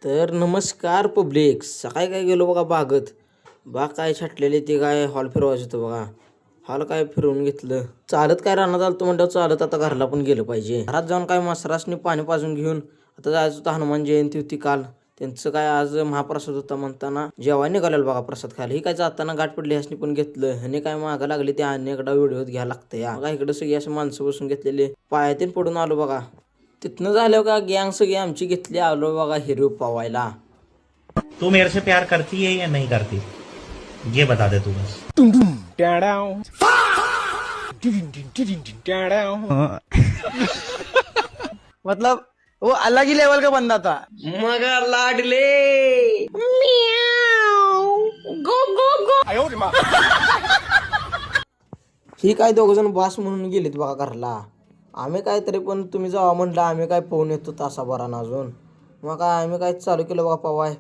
तर नमस्कार पब्लिक. सकाळी काय गेलो बघा बागत. बाग काय छाटलेली ते काय हॉल फिरवायचं होतं बघा. हॉल काय फिरवून घेतलं. चालत काय रानात आलतो म्हणल्यावर चालत आता घरला पण गेलं पाहिजे. घरात जाऊन काय मसरासनी पाणी पाजून घेऊन आता जायचं होतं. हनुमान जयंती होती काल. त्यांचं काय आज महाप्रसाद होता म्हणताना जेवाय निघालेलं बघा प्रसाद खायला. ही काय जाताना गाठ पडली ह्यासनी पण घेतलं. ह्याने काय मागं लागले ते अनेकदा व्हिडिओ घ्यायला लागतं या. बघा इकडे सगळी अशी माणसं बसून घेतलेले. पायातीन पडून आलो बघा. तिथनं झाल्यावर का गँग सगळी आमची घेतली. आलो बघा हिरो पवायला. तू मेरे से प्यार करती है या नहीं करती, ये बता दे तू बस. मतलब वो अलग ही लेवल का बंदा था. मगर लाडले ही काय दोघ जण बास म्हणून गेलीत बघा घरला. आम्ही काय तरी पण तुम्ही जावा म्हणलं आम्ही काय पाहून येतो तासाभरानं अजून. मग काय आम्ही काय चालू केलं बघा पवाय.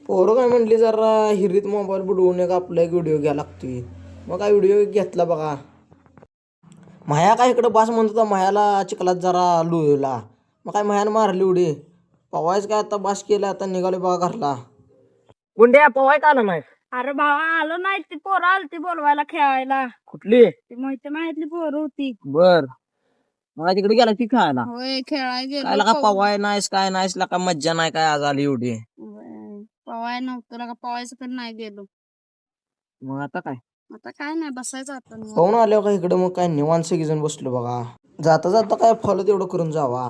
पोरं काय म्हणली जरा हिरीत मोबाईल बुडवून एक आपला एक व्हिडिओ घ्यायला लागतोय. मग काय व्हिडिओ घेतला बघा. माया काय इकडं बास म्हणत होता. मायाला चिखलात जरा लुळला. मग काय मायानं मारली उडी. पवायच काय आता बास केलं. आता निघाले बघा घरला. गुंड्या पवाय का आला नाही? अरे भावा आलो नाही, ती पोरं आलती बोलवायला खेळायला. कुठली? ती माहिती माहितली पोरं होती. बर मला तिकडे गेला ती खायला. होय खेळायला काय गेलो. लका पवाय नाहीस काय नाहीस लका मज्जा नाही काय आज आली एवढी. पवाय नव्हतं का, पवायचं पण नाही गेलो. मग आता काय आता काय नाही, बसायचं आता. पाहून आल्यावर का इकडं मग काय निवांत सगळीजण बसलो बघा. जाता जाता काय फॉलो तेवढं करून जावा.